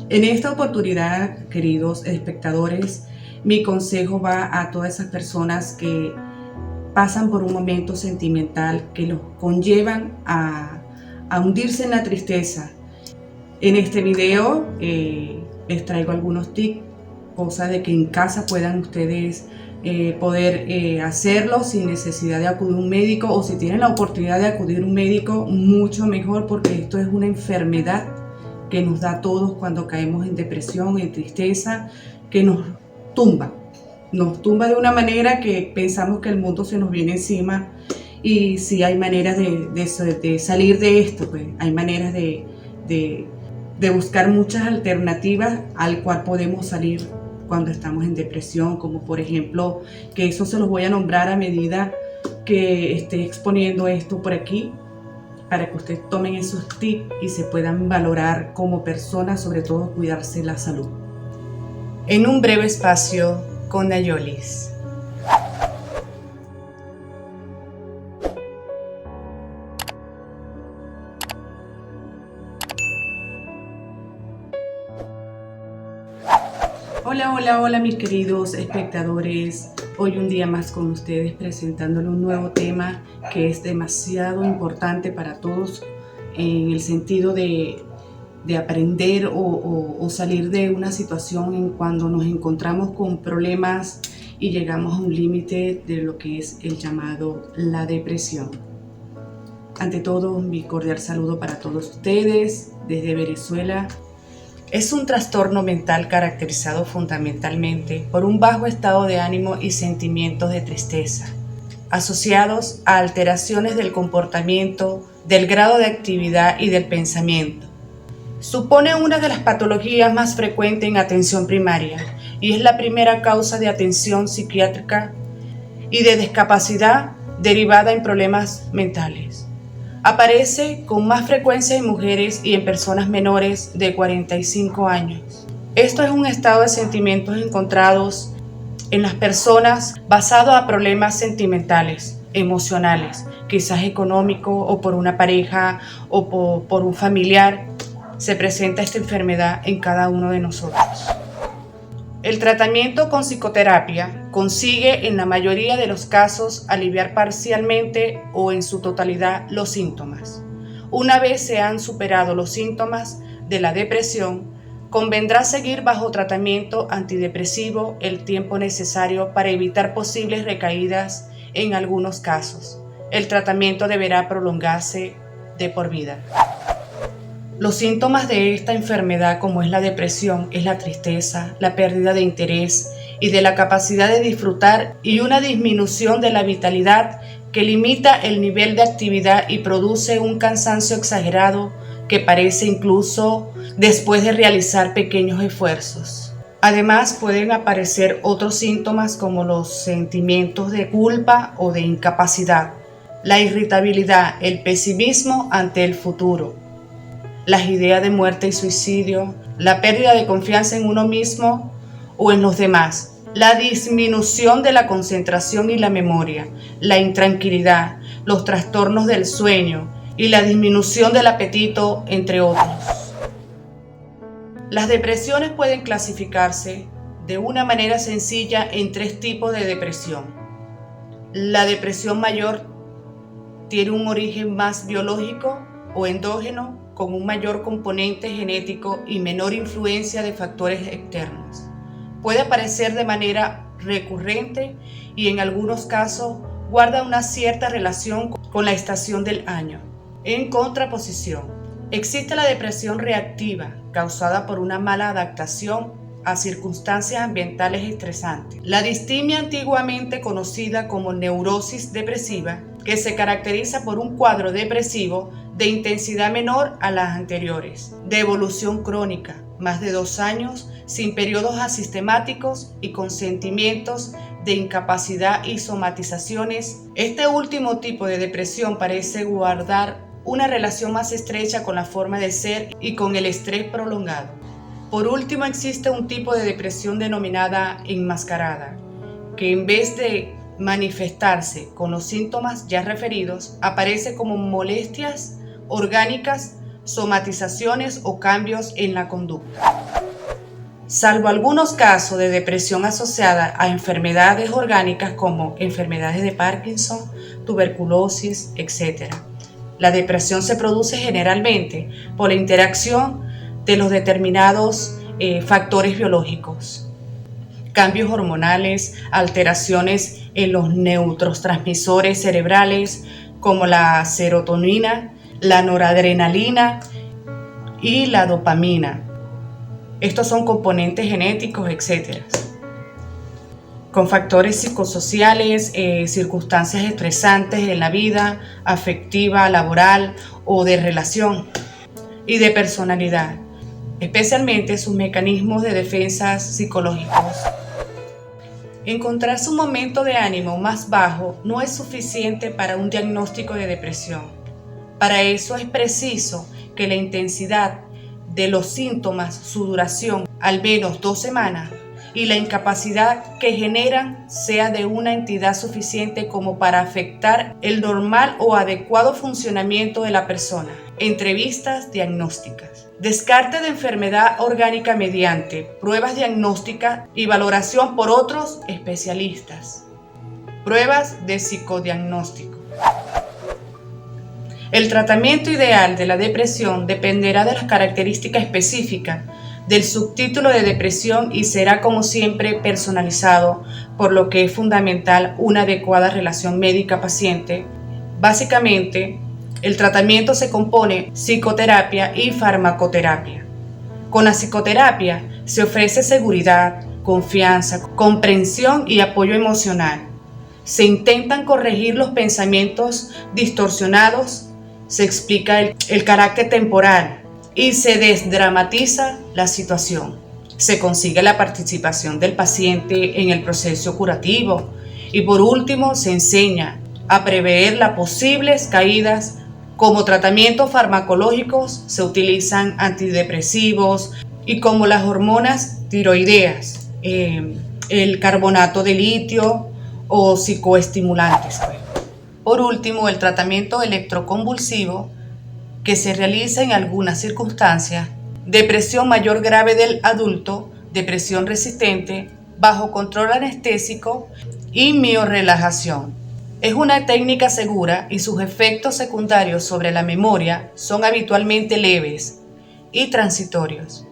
En esta oportunidad, queridos espectadores, mi consejo va a todas esas personas que pasan por un momento sentimental que los conllevan a hundirse en la tristeza. En este video les traigo algunos tips, cosas de que en casa puedan ustedes poder hacerlo sin necesidad de acudir a un médico, o si tienen la oportunidad de acudir a un médico, mucho mejor, porque esto es una enfermedad que nos da a todos cuando caemos en depresión, en tristeza, que nos tumba de una manera que pensamos que el mundo se nos viene encima. Y sí hay maneras de salir de esto, pues hay maneras de buscar muchas alternativas al cual podemos salir cuando estamos en depresión, como por ejemplo, que eso se los voy a nombrar a medida que esté exponiendo esto por aquí, para que ustedes tomen esos tips y se puedan valorar como personas, sobre todo cuidarse la salud. En un breve espacio con Nayolis. Hola mis queridos espectadores. Hoy un día más con ustedes presentándole un nuevo tema que es demasiado importante para todos, en el sentido de aprender o salir de una situación en cuando nos encontramos con problemas y llegamos a un límite de lo que es el llamado la depresión. Ante todo, mi cordial saludo para todos ustedes desde Venezuela. Es un trastorno mental caracterizado fundamentalmente por un bajo estado de ánimo y sentimientos de tristeza, asociados a alteraciones del comportamiento, del grado de actividad y del pensamiento. Supone una de las patologías más frecuentes en atención primaria y es la primera causa de atención psiquiátrica y de discapacidad derivada en problemas mentales. Aparece con más frecuencia en mujeres y en personas menores de 45 años. Esto es un estado de sentimientos encontrados en las personas basado a problemas sentimentales, emocionales, quizás económico o por una pareja o por un familiar. Se presenta esta enfermedad en cada uno de nosotros. El tratamiento con psicoterapia consigue en la mayoría de los casos aliviar parcialmente o en su totalidad los síntomas. Una vez se han superado los síntomas de la depresión, convendrá seguir bajo tratamiento antidepresivo el tiempo necesario para evitar posibles recaídas en algunos casos. El tratamiento deberá prolongarse de por vida. Los síntomas de esta enfermedad, como es la depresión, es la tristeza, la pérdida de interés y de la capacidad de disfrutar y una disminución de la vitalidad que limita el nivel de actividad y produce un cansancio exagerado que parece incluso después de realizar pequeños esfuerzos. Además, pueden aparecer otros síntomas como los sentimientos de culpa o de incapacidad, la irritabilidad, el pesimismo ante el futuro, las ideas de muerte y suicidio, la pérdida de confianza en uno mismo o en los demás, la disminución de la concentración y la memoria, la intranquilidad, los trastornos del sueño y la disminución del apetito, entre otros. Las depresiones pueden clasificarse de una manera sencilla en 3 tipos de depresión. La depresión mayor tiene un origen más biológico o endógeno, con un mayor componente genético y menor influencia de factores externos. Puede aparecer de manera recurrente y en algunos casos guarda una cierta relación con la estación del año. En contraposición, existe la depresión reactiva, causada por una mala adaptación a circunstancias ambientales estresantes. La distimia, antiguamente conocida como neurosis depresiva, que se caracteriza por un cuadro depresivo de intensidad menor a las anteriores, de evolución crónica, más de 2 años, sin periodos asistemáticos y con sentimientos de incapacidad y somatizaciones. Este último tipo de depresión parece guardar una relación más estrecha con la forma de ser y con el estrés prolongado. Por último, existe un tipo de depresión denominada enmascarada, que en vez de manifestarse con los síntomas ya referidos, aparece como molestias orgánicas somatizaciones o cambios en la conducta. Salvo algunos casos de depresión asociada a enfermedades orgánicas como enfermedades de Parkinson, tuberculosis, etc. La depresión se produce generalmente por la interacción de los determinados factores biológicos, cambios hormonales, alteraciones en los neurotransmisores cerebrales como la serotonina, la noradrenalina y la dopamina. Estos son componentes genéticos, etc. Con factores psicosociales, circunstancias estresantes en la vida afectiva, laboral o de relación y de personalidad, especialmente sus mecanismos de defensa psicológicos. Encontrarse un momento de ánimo más bajo no es suficiente para un diagnóstico de depresión. Para eso es preciso que la intensidad de los síntomas, su duración, al menos 2 semanas, y la incapacidad que generan sea de una entidad suficiente como para afectar el normal o adecuado funcionamiento de la persona. Entrevistas diagnósticas. Descarte de enfermedad orgánica mediante pruebas diagnósticas y valoración por otros especialistas. Pruebas de psicodiagnóstico. El tratamiento ideal de la depresión dependerá de las características específicas del subtítulo de depresión y será como siempre personalizado, por lo que es fundamental una adecuada relación médica-paciente. Básicamente, el tratamiento se compone psicoterapia y farmacoterapia. Con la psicoterapia se ofrece seguridad, confianza, comprensión y apoyo emocional. Se intentan corregir los pensamientos distorsionados, se explica el carácter temporal y se desdramatiza la situación. Se consigue la participación del paciente en el proceso curativo y por último se enseña a prever las posibles caídas. Como tratamientos farmacológicos se utilizan antidepresivos y como las hormonas tiroideas, el carbonato de litio o psicoestimulantes. Por último, el tratamiento electroconvulsivo que se realiza en algunas circunstancias, depresión mayor grave del adulto, depresión resistente, bajo control anestésico y miorrelajación. Es una técnica segura y sus efectos secundarios sobre la memoria son habitualmente leves y transitorios.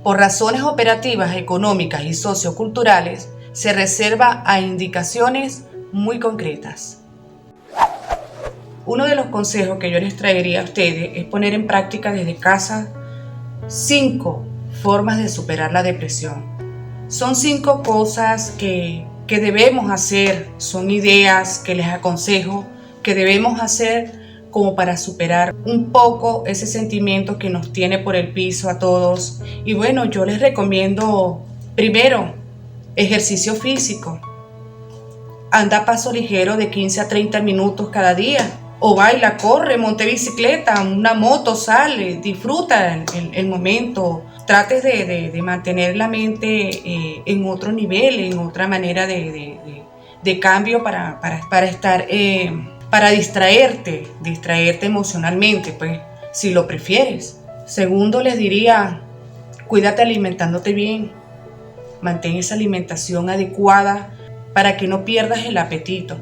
Por razones operativas, económicas y socioculturales, se reserva a indicaciones muy concretas. Uno de los consejos que yo les traería a ustedes es poner en práctica desde casa 5 formas de superar la depresión. Son 5 cosas que debemos hacer, son ideas que les aconsejo que debemos hacer como para superar un poco ese sentimiento que nos tiene por el piso a todos. Y bueno, yo les recomiendo primero ejercicio físico. Anda a paso ligero de 15 a 30 minutos cada día. O baila, corre, monte bicicleta, una moto, sale, disfruta el momento. Trates de mantener la mente en otro nivel, en otra manera de cambio para estar, para distraerte emocionalmente, pues, si lo prefieres. Segundo, les diría, cuídate alimentándote bien. Mantén esa alimentación adecuada para que no pierdas el apetito.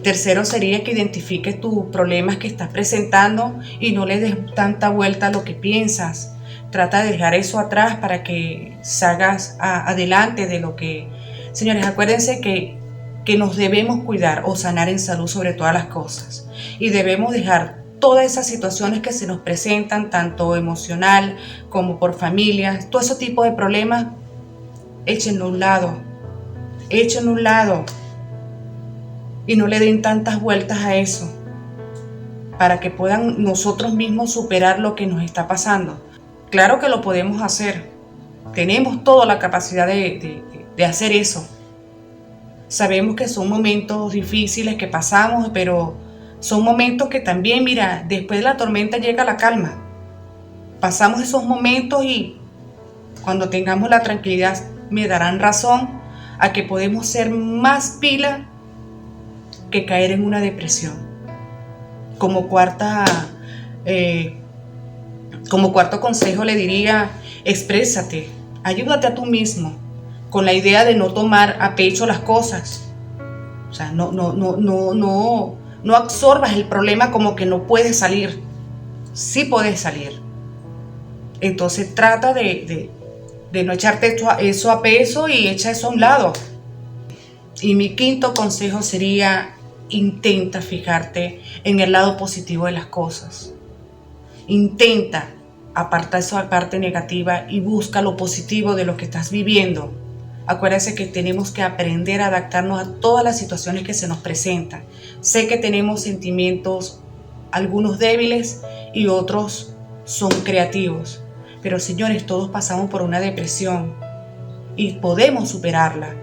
Tercero sería que identifiques tus problemas que estás presentando y no le des tanta vuelta a lo que piensas. Trata de dejar eso atrás para que salgas adelante de lo que... Señores, acuérdense que nos debemos cuidar o sanar en salud sobre todas las cosas. Y debemos dejar todas esas situaciones que se nos presentan, tanto emocional como por familia, todo ese tipo de problemas, échenlo a un lado. Échenlo a un lado. Y no le den tantas vueltas a eso, para que puedan nosotros mismos superar lo que nos está pasando. Claro que lo podemos hacer, tenemos toda la capacidad de hacer eso. Sabemos que son momentos difíciles que pasamos, pero son momentos que también, mira, después de la tormenta llega la calma. Pasamos esos momentos y cuando tengamos la tranquilidad me darán razón a que podemos ser más pila que caer en una depresión. Como cuarta Como cuarto consejo le diría, exprésate, ayúdate a tú mismo, con la idea de no tomar a pecho las cosas. O sea, no absorbas el problema como que no puedes salir. Sí puedes salir. Entonces trata de no echarte eso a peso y echa eso a un lado. Y mi quinto consejo sería, intenta fijarte en el lado positivo de las cosas. Intenta apartar esa parte negativa y busca lo positivo de lo que estás viviendo. Acuérdense que tenemos que aprender a adaptarnos a todas las situaciones que se nos presentan. Sé que tenemos sentimientos, algunos débiles y otros son creativos. Pero señores, todos pasamos por una depresión y podemos superarla.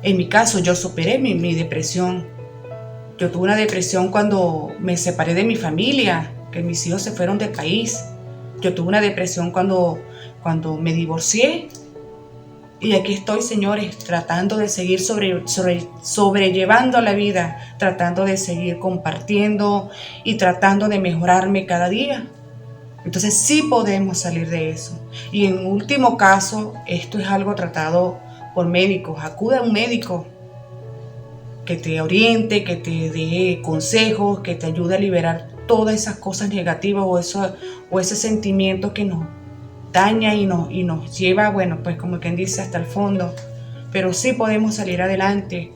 En mi caso, yo superé mi depresión. Yo tuve una depresión cuando me separé de mi familia, que mis hijos se fueron del país. Yo tuve una depresión cuando me divorcié. Y aquí estoy, señores, tratando de seguir sobrellevando la vida, tratando de seguir compartiendo y tratando de mejorarme cada día. Entonces sí podemos salir de eso. Y en último caso, esto es algo tratado por médicos. Acude a un médico que te oriente, que te dé consejos, que te ayude a liberar todas esas cosas negativas o ese sentimiento que nos daña y nos lleva, bueno, pues como quien dice, hasta el fondo. Pero sí podemos salir adelante.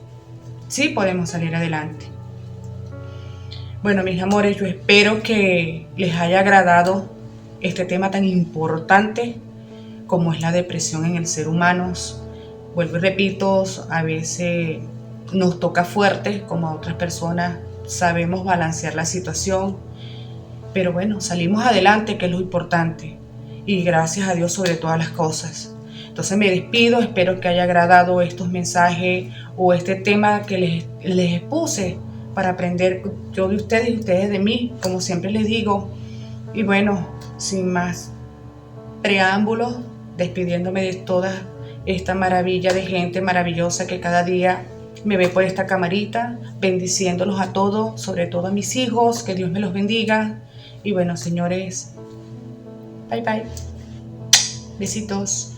Sí podemos salir adelante. Bueno, mis amores, yo espero que les haya agradado este tema tan importante como es la depresión en el ser humano. Vuelvo y repito, a veces nos toca fuerte, como a otras personas sabemos balancear la situación, pero bueno, salimos adelante, que es lo importante, y gracias a Dios sobre todas las cosas. Entonces me despido, espero que haya agradado estos mensajes o este tema que les expuse para aprender yo de ustedes y ustedes de mí, como siempre les digo. Y bueno, sin más preámbulos, despidiéndome de toda esta maravilla de gente maravillosa que cada día me ve por esta camarita, bendiciéndolos a todos, sobre todo a mis hijos, que Dios me los bendiga. Y bueno, señores, bye bye. Besitos.